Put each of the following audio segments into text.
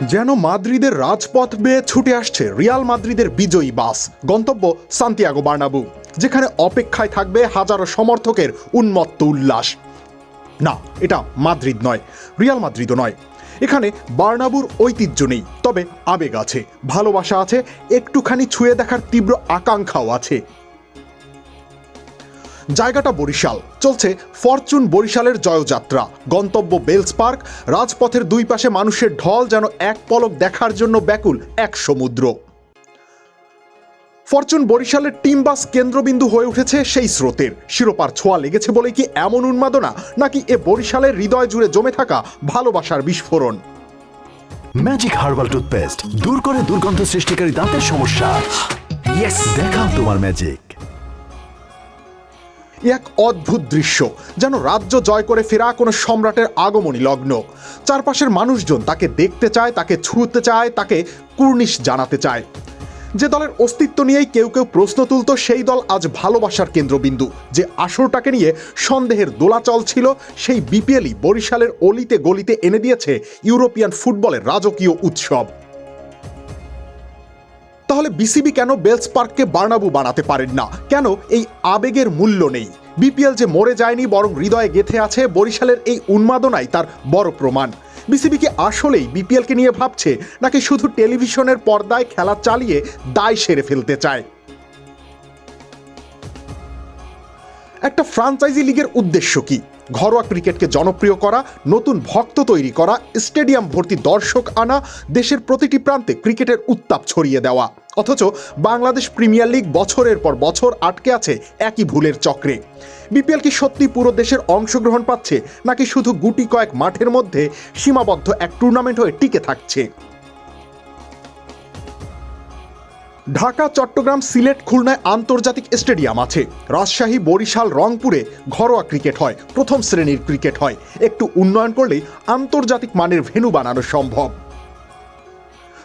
যেন মাদ্রিদের রাজপথ বেয়ে ছুটে আসছে রিয়াল মাদ্রিদের বিজয়ী বাস, গন্তব্য সান্তিয়াগো বার্নাব্যু, যেখানে অপেক্ষায় থাকবে হাজারো সমর্থকের উন্মত্ত উল্লাস। না, এটা মাদ্রিদ নয়, রিয়াল মাদ্রিদও নয়। এখানে বার্নাব্যুর ঐতিহ্য নেই, তবে আবেগ আছে, ভালোবাসা আছে, একটুখানি ছুঁয়ে দেখার তীব্র আকাঙ্ক্ষাও আছে। জায়গাটা বরিশাল, চলছে ফরচুন বরিশালের জয়যাত্রা। গন্তব্য বেলস পার্ক, রাজপথের দুই পাশে মানুষের ঢল, যেন এক পলক দেখার জন্য ব্যাকুল এক সমুদ্র। ফরচুন বরিশালের টিম বাস কেন্দ্রবিন্দু হয়ে উঠেছে সেই স্রোতের। শিরোপার ছোঁয়া লেগেছে বলে কি এমন উন্মাদনা, নাকি এ বরিশালের হৃদয় জুড়ে জমে থাকা ভালোবাসার বিস্ফোরণ? ম্যাজিক হার্বাল টুথপেস্ট দূর করে দুর্গন্ধ সৃষ্টিকারী দাঁতের সমস্যা। ইয়েস, দেখাও তোমার ম্যাজিক। এক অদ্ভুত দৃশ্য, যেন রাজ্য জয় করে ফেরা কোনো সম্রাটের আগমনী লগ্ন। চারপাশের মানুষজন তাকে দেখতে চায়, তাকে ছুঁতে চায়, তাকে কুর্নিশ জানাতে চায়। যে দলের অস্তিত্ব নিয়েই কেউ কেউ প্রশ্ন তুলত, সেই দল আজ ভালোবাসার কেন্দ্রবিন্দু। যে আসরটাকে নিয়ে সন্দেহের দোলাচল ছিল, সেই বিপিএলই বরিশালের অলিতে গলিতে এনে দিয়েছে ইউরোপিয়ান ফুটবলের রাজকীয় উৎসব। তাহলে বিসিবি কেন বেলস পার্ককে বার্নাব্যু বানাতে পারেন না? কেন এই আবেগের মূল্য নেই? বিপিএল যে মরে যায়নি, বরং হৃদয়ে গেঁথে আছে, বরিশালের এই উন্মাদনাই তার বড় প্রমাণ। বিসিবি কি আসলেই বিপিএলকে নিয়ে ভাবছে, নাকি শুধু টেলিভিশনের পর্দায় খেলা চালিয়ে দায় সেরে ফেলতে চায়? একটা ফ্রাঞ্চাইজি লিগের উদ্দেশ্য কি? ঘরোয়া ক্রিকেটকে জনপ্রিয় করা, নতুন ভক্ত তৈরি করা, স্টেডিয়াম ভর্তি দর্শক আনা, দেশের প্রতিটি প্রান্তে ক্রিকেটের উত্তাপ ছড়িয়ে দেওয়া। অথচ বাংলাদেশ প্রিমিয়ার লিগ বছরের পর বছর আটকে আছে একই ভুলের চক্রে। বিপিএল কি সত্যি পুরো দেশের অংশগ্রহণ পাচ্ছে, নাকি শুধু গুটি কয়েক মাঠের মধ্যে সীমাবদ্ধ এক টুর্নামেন্ট হয়ে টিকে থাকছে? ঢাকা, চট্টগ্রাম, সিলেট, খুলনায় আন্তর্জাতিক স্টেডিয়াম আছে। রাজশাহী, বরিশাল, রংপুরে ঘরোয়া ক্রিকেট হয়, প্রথম শ্রেণীর ক্রিকেট হয়। একটু উন্নয়ন করলেই আন্তর্জাতিক মানের ভেন্যু বানানো সম্ভব।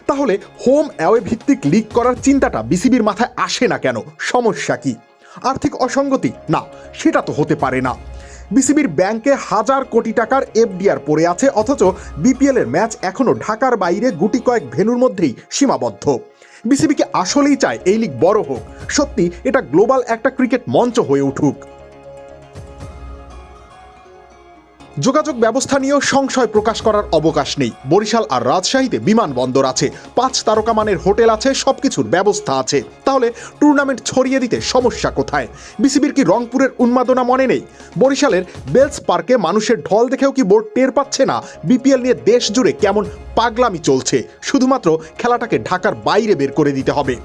তাহলে হোম অ্যাওয়ে ভিত্তিক লিগ করার চিন্তাটা বিসিবির মাথায় আসে না কেন? সমস্যা কি? আর্থিক অসঙ্গতি? না, সেটা তো হতে পারে না। বিসিবির ব্যাংকে হাজার কোটি টাকার এফডিআর পড়ে আছে, অথচ বিপিএল এর ম্যাচ এখনো ঢাকার বাইরে গুটি কয়েক ভেন্যুর মধ্যেই সীমাবদ্ধ। বিসিবি কি আসলেই চায় এই লিগ বড় হোক? সত্যি এটা গ্লোবাল একটা ক্রিকেট মঞ্চ হয়ে উঠুক? যোগাযোগ ব্যবস্থা নিয়েও সংশয় প্রকাশ করার অবকাশ নেই। বরিশাল আর রাজশাহীতে বিমানবন্দর আছে, 5 তারকা মানের হোটেল আছে, সবকিছুর ব্যবস্থা আছে। তাহলে টুর্নামেন্ট ছড়িয়ে দিতে সমস্যা কোথায়? বিসিবির কি রংপুরের উন্মাদনা মনে নেই? বরিশালের বেলস পার্কে মানুষের ঢল দেখেও কি বোর্ড টের পাচ্ছে না বিপিএল নিয়ে দেশ জুড়ে কেমন পাগলামি চলছে? শুধুমাত্র খেলাটাকে ঢাকার বাইরে বের করে দিতে হবে।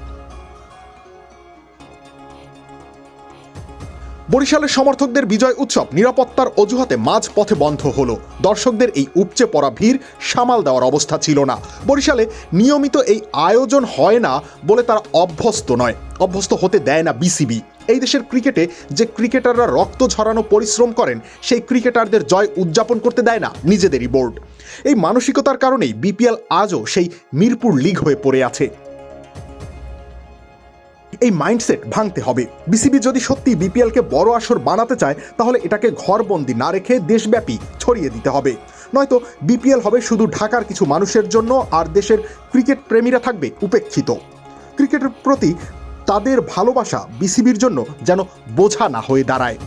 বরিশালের সমর্থকদের বিজয় উৎসব নিরাপত্তার অজুহাতে মাঝ পথে বন্ধ হলো। দর্শকদের এই উপচে পড়া ভিড় সামাল দেওয়ার অবস্থা ছিল না। বরিশালে নিয়মিত এই আয়োজন হয় না বলে তারা অভ্যস্ত নয়, অভ্যস্ত হতে দেয় না বিসিবি। এই দেশের ক্রিকেটে যে ক্রিকেটাররা রক্ত ঝরানো পরিশ্রম করেন, সেই ক্রিকেটারদের জয় উদযাপন করতে দেয় না নিজেদেরই বোর্ড। এই মানসিকতার কারণেই বিপিএল আজও সেই মিরপুর লিগ হয়ে পড়ে আছে। এই মাইন্ডসেট ভাঙতে হবে। বিসিবি যদি সত্যি বিপিএলকে বড় আসর বানাতে চায়, তাহলে এটাকে ঘরবন্দি না রেখে দেশব্যাপী ছড়িয়ে দিতে হবে। নয়তো বিপিএল হবে শুধু ঢাকার কিছু মানুষের জন্য, আর দেশের ক্রিকেট প্রেমীরা থাকবে উপেক্ষিত। ক্রিকেটের প্রতি তাদের ভালোবাসা বিসিবির জন্য যেন বোঝা না হয়ে দাঁড়ায়।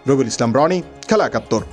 রবিউল ইসলাম রনি, খেলা ৭১।